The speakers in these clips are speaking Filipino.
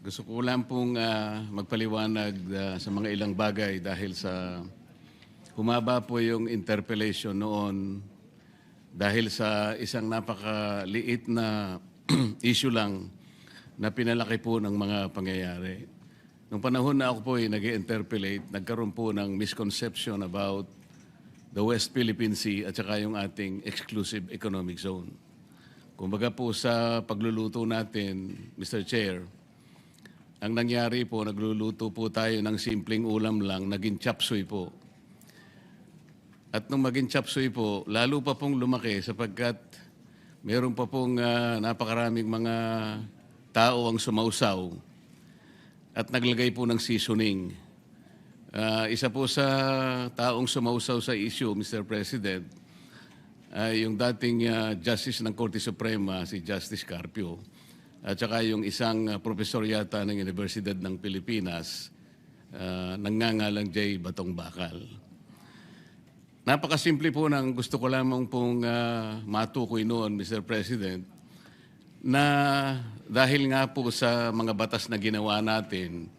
Gusto ko lang pong magpaliwanag sa mga ilang bagay dahil sa humaba po yung interpellation noon dahil sa isang napakaliit na issue lang na pinalaki po ng mga pangyayari. Nung panahon na ako po ay nag-interpellate, nagkaroon po ng misconception about the West Philippine Sea at saka yung ating exclusive economic zone. Kumbaga po sa pagluluto natin, Mr. Chair, ang nangyari po, nagluluto po tayo ng simpleng ulam lang, naging chapsuy po. At nung maging chapsuy po, lalo pa pong lumaki sapagkat meron pa pong napakaraming mga tao ang sumausaw at naglagay po ng seasoning. Isa po sa taong sumausaw sa issue, Mr. President, ay yung dating Justice ng Korte Suprema, si Justice Carpio. At saka yung isang profesor yata ng Universidad ng Pilipinas, nangangalang J. Batong Bakal. Napakasimple po ng gusto ko lamang pong matukoy noon, Mr. President, na dahil nga po sa mga batas na ginawa natin,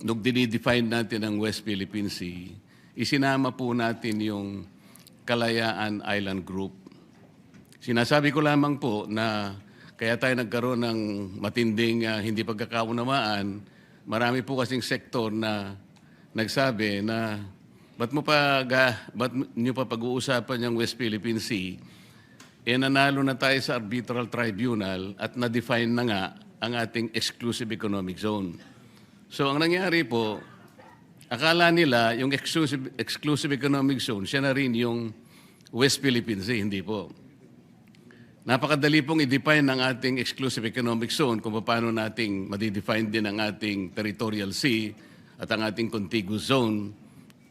nung dinidefine natin ang West Philippine Sea, isinama po natin yung Kalayaan Island Group. Sinasabi ko lamang po na kaya tayo nagkaroon ng matinding hindi pagkakaunawaan. Marami po kasing sektor na nagsabi na ba't nyo pa pag-uusapan yung West Philippine Sea? Nanalo na tayo sa arbitral tribunal at na-define na nga ang ating exclusive economic zone. So ang nangyari po, akala nila yung exclusive economic zone, siya na rin yung West Philippine Sea, hindi po. Napakadali pong i-define ng ating exclusive economic zone kung paano nating madi-define din ang ating territorial sea at ang ating contiguous zone,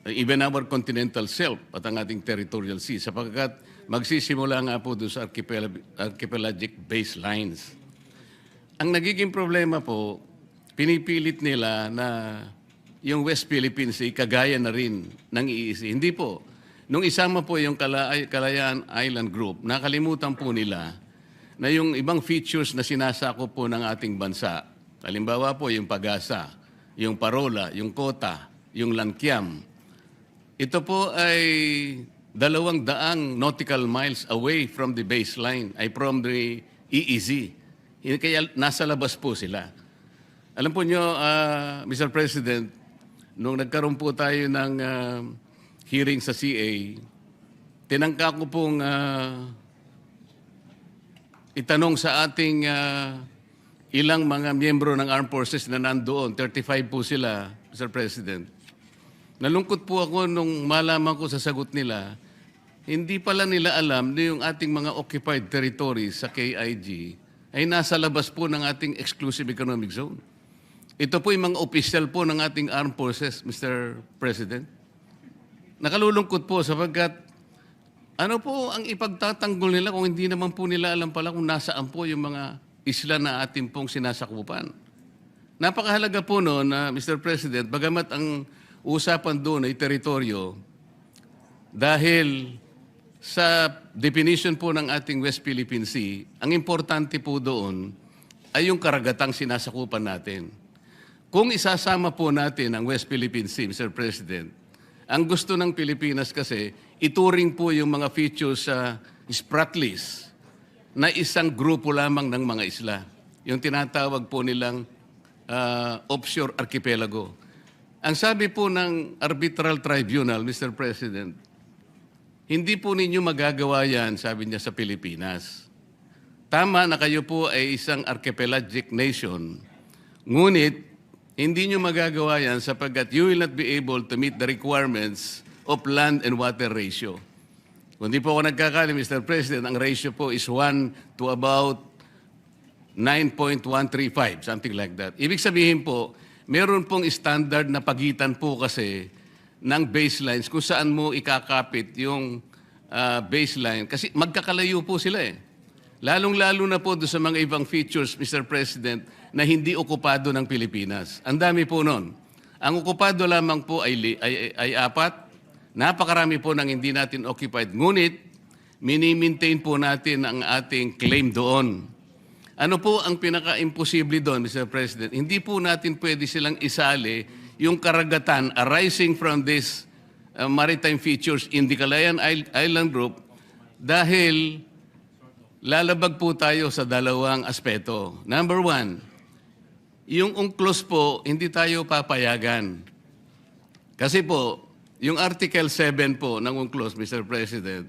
even our continental shelf at ang ating territorial sea, sapagkat magsisimula nga po doon sa archipelagic baselines. Ang nagiging problema po, pinipilit nila na yung West Philippine Sea kagaya na rin ng EEZ. Hindi po. Nung isama po yung Kalayaan Island Group, nakalimutan po nila na yung ibang features na sinasakop po ng ating bansa, halimbawa po yung Pag-asa, yung Parola, yung Kota, yung Lankiam, ito po ay 200 nautical miles away from the baseline, ay from the EEZ. Kaya nasa labas po sila. Alam po nyo, Mr. President, nung nagkaroon po tayo ng hearing sa CA, tinangka ko pong itanong sa ating ilang mga miyembro ng armed forces na nandoon, 35 po sila, Mr. President. Nalungkot po ako nung malaman ko sa sagot nila, hindi pala nila alam na yung ating mga occupied territories sa KIG ay nasa labas po ng ating exclusive economic zone. Ito po yung mga official po ng ating armed forces, Mr. President. Nakalulungkot po sapagkat ano po ang ipagtatanggol nila kung hindi naman po nila alam pala kung nasaan po yung mga isla na ating pong sinasakupan. Napakahalaga po noon na Mr. President, bagamat ang usapan doon ay teritoryo, dahil sa definition po ng ating West Philippine Sea, ang importante po doon ay yung karagatang sinasakupan natin. Kung isasama po natin ang West Philippine Sea, Mr. President, ang gusto ng Pilipinas kasi, ituring po yung mga features sa Spratlys na isang grupo lamang ng mga isla. Yung tinatawag po nilang offshore archipelago. Ang sabi po ng arbitral tribunal, Mr. President, hindi po ninyo magagawa yan, sabi niya, sa Pilipinas. Tama na kayo po ay isang archipelagic nation, ngunit hindi nyo magagawa yan sapagkat you will not be able to meet the requirements of land and water ratio. Kung di po ako nagkakali, Mr. President, ang ratio po is 1 to about 9.135, something like that. Ibig sabihin po, meron pong standard na pagitan po kasi ng baselines kung saan mo ikakapit yung baseline. Kasi magkakalayo po sila eh. Lalong-lalo na po doon sa mga ibang features, Mr. President, na hindi okupado ng Pilipinas. Ang dami po noon. Ang okupado lamang po ay 4. Napakarami po ng hindi natin occupied. Ngunit, mini-maintain po natin ang ating claim doon. Ano po ang pinaka-imposible doon, Mr. President? Hindi po natin pwede silang isali yung karagatan arising from this maritime features in the Calayan Island Group dahil lalabag po tayo sa dalawang aspeto. Number one, yung UNCLOS po, hindi tayo papayagan. Kasi po, yung Article 7 po ng UNCLOS, Mr. President,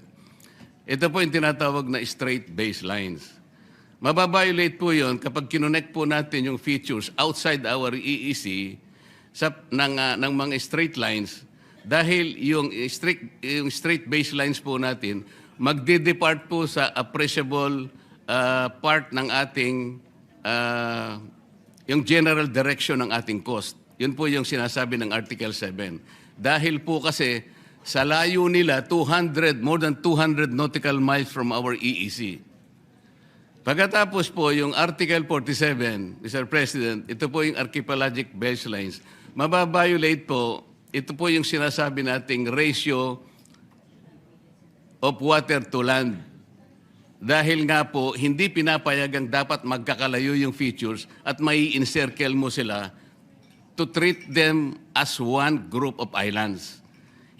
ito po yung tinatawag na straight baselines. Mababiolate po yun kapag kinonect po natin yung features outside our EEC ng mga straight lines dahil yung straight baselines po natin magde-depart po sa appreciable part ng ating yung general direction ng ating cost. Yun po yung sinasabi ng Article 7. Dahil po kasi sa layo nila, more than 200 nautical miles from our EEC. Pagkatapos po, yung Article 47, Mr. President, ito po yung archipelagic baselines. Mababiolate po, ito po yung sinasabi nating ratio of water to land. Dahil nga po, hindi pinapayagang dapat magkakalayo yung features at may encircle mo sila to treat them as one group of islands.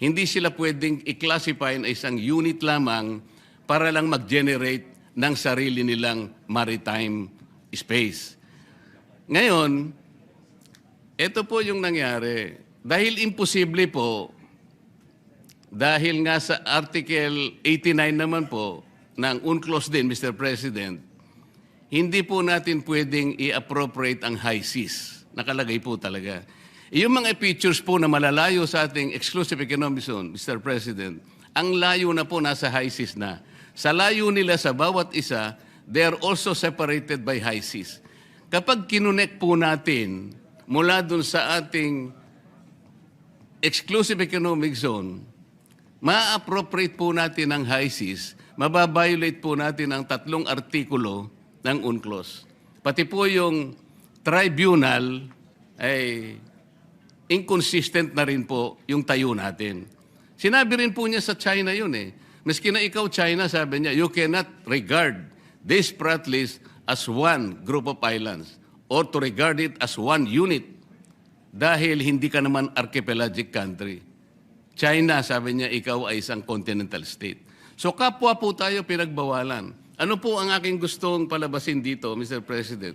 Hindi sila pwedeng i-classify na isang unit lamang para lang mag-generate ng sarili nilang maritime space. Ngayon, ito po yung nangyari. Dahil imposible po, dahil nga sa Article 89 naman po, ng UNCLOS din, Mr. President, hindi po natin pwedeng i-appropriate ang high seas. Nakalagay po talaga. Yung mga features po na malalayo sa ating exclusive economic zone, Mr. President, ang layo na po nasa high seas na. Sa layo nila sa bawat isa, they are also separated by high seas. Kapag kinonect po natin mula dun sa ating exclusive economic zone, ma-appropriate po natin ang high seas, mababiolate po natin ang 3 artikulo ng UNCLOS. Pati po yung tribunal ay inconsistent na rin po yung tayo natin. Sinabi rin po niya sa China yun eh. Maski na ikaw, China, sabi niya, you cannot regard this Pratt list as one group of islands or to regard it as one unit dahil hindi ka naman archipelagic country. China, sabi niya, ikaw ay isang continental state. So kapwa po tayo pinagbawalan. Ano po ang aking gustong palabasin dito, Mr. President?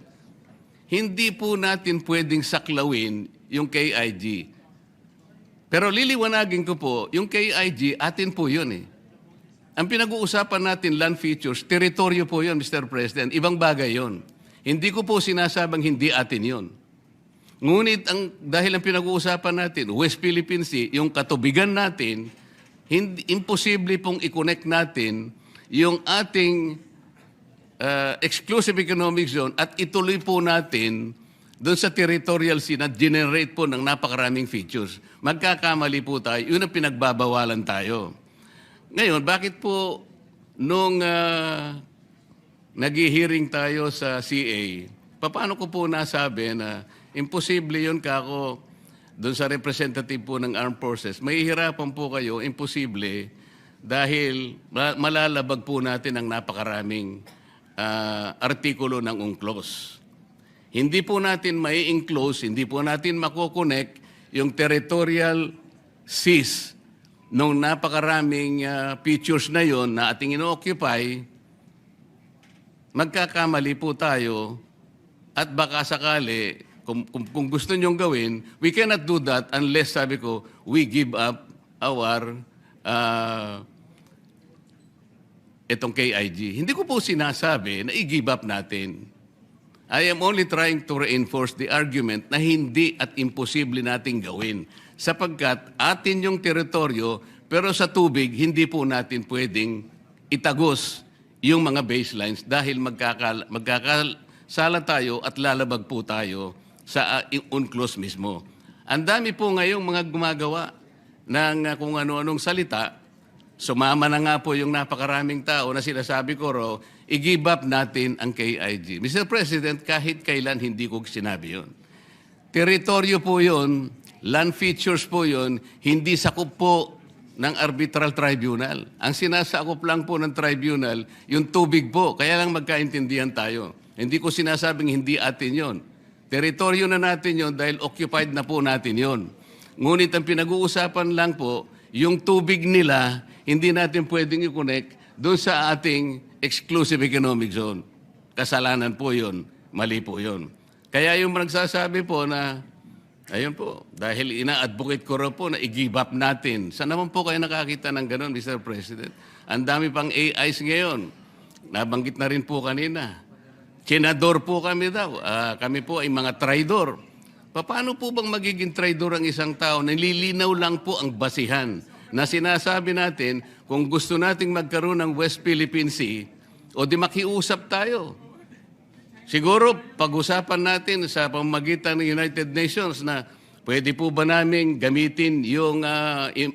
Hindi po natin pwedeng saklawin yung KIG. Pero liliwanagin ko po, yung KIG, atin po yun eh. Ang pinag-uusapan natin, land features, teritoryo po yun, Mr. President. Ibang bagay yun. Hindi ko po sinasabang hindi atin yun. Ngunit dahil ang pinag-uusapan natin, West Philippine Sea, yung katubigan natin, imposible pong i-connect natin yung ating exclusive economic zone at ituloy po natin doon sa territorial sea na generate po ng napakaraming features. Magkakamali po tayo. Yun ang pinagbabawalan tayo. Ngayon, bakit po nung nag-hearing tayo sa CA, paano ko po nasabi na imposible yun kako doon sa representative po ng Armed Forces, mahihirapan po kayo, imposible, dahil malalabag po natin ang napakaraming artikulo ng UNCLOS. Hindi po natin mai-enclose, hindi po natin makokonek yung territorial seas nung napakaraming features na yon na ating ino-occupy, magkakamali po tayo at baka sakali, kung gusto nyong gawin, we cannot do that unless, sabi ko, we give up our itong KIG. Hindi ko po sinasabi na i-give up natin. I am only trying to reinforce the argument na hindi at imposible nating gawin. Sapagkat atin yung teritoryo, pero sa tubig, hindi po natin pwedeng itagos yung mga baselines dahil magkakasala tayo at lalabag po tayo sa UNCLOS mismo. Ang dami po ngayong mga gumagawa ng kung ano-anong salita. Sumama na nga po yung napakaraming tao na sinasabi ko ro, i-give up natin ang KIG. Mr. President, kahit kailan hindi ko sinabi yun. Teritoryo po yun, land features po yun, hindi sakop po ng arbitral tribunal. Ang sinasakop lang po ng tribunal, yung tubig po. Kaya lang magkaintindihan tayo. Hindi ko sinasabing hindi atin yon. Teritoryo na natin yon dahil occupied na po natin yon. Ngunit ang pinag-uusapan lang po, yung tubig nila, hindi natin pwedeng i-connect doon sa ating exclusive economic zone. Kasalanan po yon, mali po yon. Kaya yung nagsasabi po na, ayun po, dahil ina-advocate ko rin po na i-give up natin. Saan naman po kayo nakakita ng ganun, Mr. President? Ang dami pang AIs ngayon. Nabanggit na rin po kanina. Senador po kami daw. Kami po ay mga traidor. Paano po bang magiging traidor ang isang tao? Nililinaw lang po ang basihan na sinasabi natin kung gusto nating magkaroon ng West Philippine Sea o di makiusap tayo. Siguro pag-usapan natin sa pamamagitan ng United Nations na pwede po ba namin gamitin yung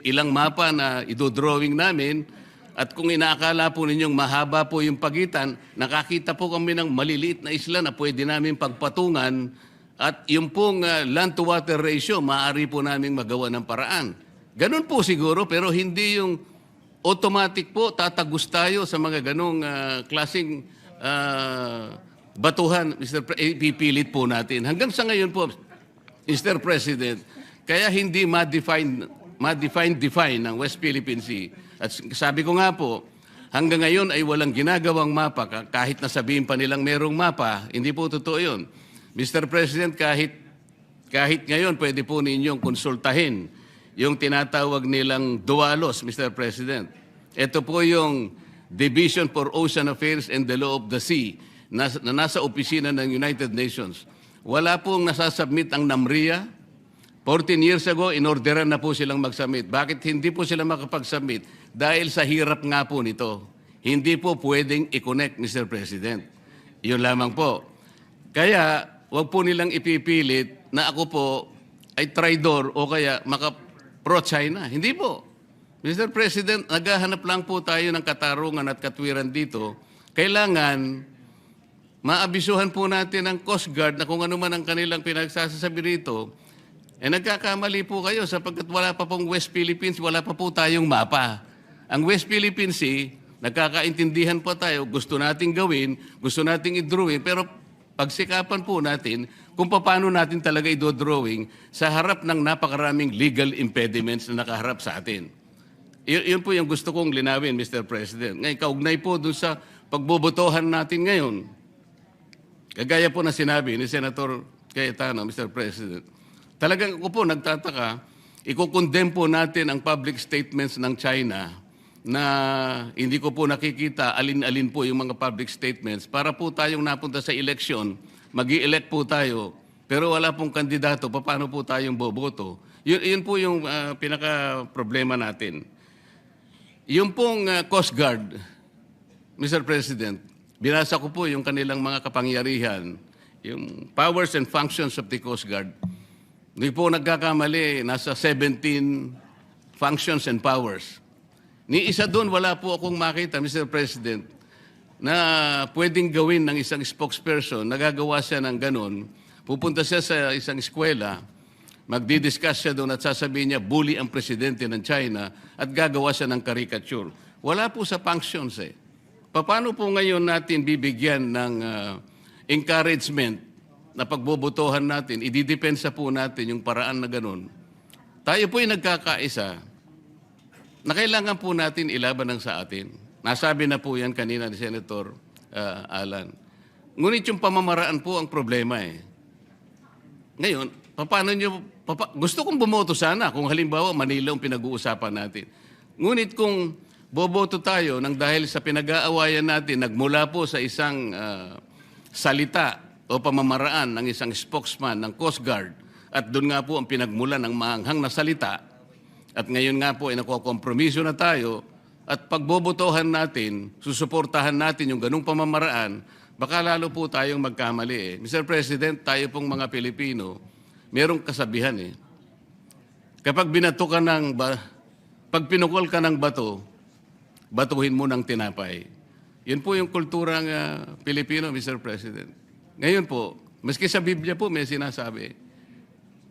ilang mapa na idodrawing namin at kung inaakala po ninyong mahaba po yung pagitan, nakakita po kami ng maliliit na isla na pwede namin pagpatungan at yung pong land-to-water ratio, maaari po namin magawa ng paraan. Ganun po siguro, pero hindi yung automatic po, tatagos tayo sa mga ganong klaseng batuhan, pipilit po natin. Hanggang sa ngayon po, Mr. President, kaya hindi ma-define ng West Philippine Sea. At sabi ko nga po, hanggang ngayon ay walang ginagawang mapa, kahit na sabihin pa nilang merong mapa, hindi po totoo yun. Mr. President, kahit ngayon pwede po ninyong konsultahin yung tinatawag nilang DUALOS, Mr. President. Ito po yung Division for Ocean Affairs and the Law of the Sea na nasa opisina ng United Nations. Wala pong nasasubmit ang NAMRIA. 14 years ago, inorderan na po silang mag-submit. Bakit hindi po sila makapag-submit? Dahil sa hirap nga po nito. Hindi po pwedeng i-connect, Mr. President. Yun lamang po. Kaya, wag po nilang ipipilit na ako po ay traidor o kaya pro-China. Hindi po. Mr. President, naghahanap lang po tayo ng katarungan at katwiran dito. Kailangan maabisuhan po natin ang Coast Guard na kung ano man ang kanilang pinagsasabi rito, nagkakamali po kayo sapagkat wala pa pong West Philippines, wala pa po tayong mapa. Ang West Philippine Sea, nagkakaintindihan po tayo, gusto nating gawin, gusto nating i-drawing, pero pagsikapan po natin kung paano natin talaga i-drawing sa harap ng napakaraming legal impediments na nakaharap sa atin. Yun po yung gusto kong linawin, Mr. President. Ngayon, kaugnay po dun sa pagbobotohan natin ngayon. Kagaya po na sinabi ni Senator Cayetano, Mr. President, talagang ako po nagtataka, i-condemn po natin ang public statements ng China na hindi ko po nakikita alin-alin po yung mga public statements para po tayong napunta sa eleksyon, mag-i-elect po tayo, pero wala pong kandidato, paano po tayong boboto? Yun po yung pinaka-problema natin. Yung pong Coast Guard, Mr. President, binasa ko po yung kanilang mga kapangyarihan, yung powers and functions of the Coast Guard. Hindi po nagkakamali, nasa 17 functions and powers. Ni isa doon, wala po akong makita, Mr. President, na pwedeng gawin ng isang spokesperson, nagagawa siya ng ganun, pupunta siya sa isang eskwela, magdi-discuss siya doon at sasabihin niya, bully ang presidente ng China at gagawa siya ng caricature. Wala po sa functions eh. Paano po ngayon natin bibigyan ng encouragement na pagbobotohan natin, ididepensa po natin yung paraan na ganun. Tayo po ay nagkakaisa na kailangan po natin ilaban ng sa atin. Nasabi na po yan kanina ni Senator Alan. Ngunit yung pamamaraan po ang problema eh. Ngayon, gusto kong bumoto sana kung halimbawa Manila ang pinag-uusapan natin. Ngunit kung boboto tayo nang dahil sa pinag-aawayan natin, nagmula po sa isang salita o pamamaraan ng isang spokesman ng Coast Guard at doon nga po ang pinagmula ng maanghang na salita at ngayon nga po ay nakukompromiso na tayo at pagbobotohan natin, susuportahan natin yung ganung pamamaraan, baka lalo po tayong magkamali eh. Mr. President, tayo pong mga Pilipino, merong kasabihan eh. Kapag binato ka pag pinukol ka ng bato, batuhin mo ng tinapay. Yun po yung kulturang Pilipino, Mr. President. Ngayon po, maski sa Biblia po may sinasabi,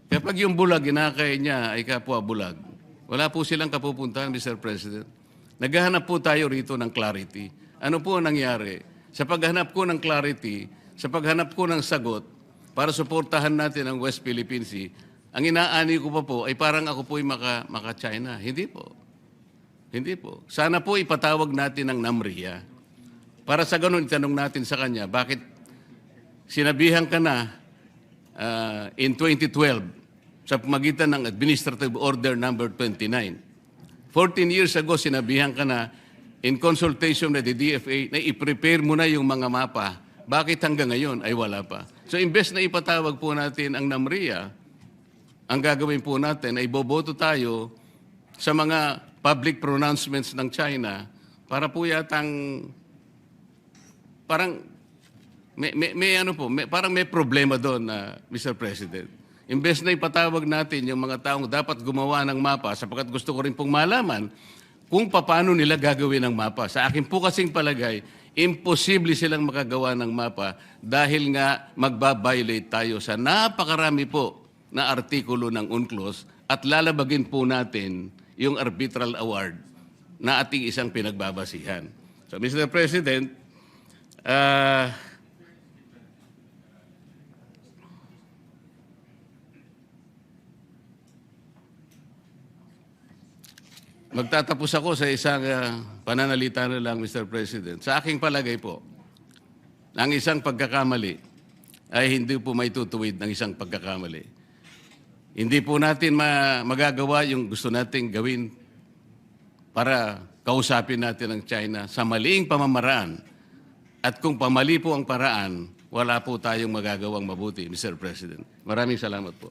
kapag yung bulag, inakay niya ay kapwa bulag, wala po silang kapupuntahan, Mr. President. Naghahanap po tayo rito ng clarity. Ano po ang nangyari? Sa paghahanap ko ng clarity, sa paghanap ko ng sagot para suportahan natin ang West Philippine Sea, ang inaani ko pa po ay parang ako po'y maka-China. Hindi po. Hindi po. Sana po ipatawag natin ang NAMRIA. Para sa ganun, itanong natin sa kanya, bakit sinabihan ka na in 2012 sa pamagitan ng Administrative Order Number 29. 14 years ago, sinabihan ka na in consultation with the DFA na i-prepare mo na yung mga mapa. Bakit hanggang ngayon ay wala pa? So imbes na ipatawag po natin ang NAMRIA, ang gagawin po natin ay boboto tayo sa mga public pronouncements ng China para po yatang parang parang may problema doon na Mr. President. Imbes na ipatawag natin yung mga taong dapat gumawa ng mapa sapagkat gusto ko rin pong malaman kung paano nila gagawin ang mapa. Sa akin po kasing palagay, imposible silang makagawa ng mapa dahil nga magbabiolate tayo sa napakarami po na artikulo ng UNCLOS at lalabagin po natin yung arbitral award na ating isang pinagbabasihan. So, Mr. President, magtatapos ako sa isang pananalita na lang, Mr. President. Sa aking palagay po, ang isang pagkakamali ay hindi po may tutuwid ng isang pagkakamali. Hindi po natin magagawa yung gusto nating gawin para kausapin natin ang China sa maliing pamamaraan. At kung pamali po ang paraan, wala po tayong magagawang mabuti, Mr. President. Maraming salamat po.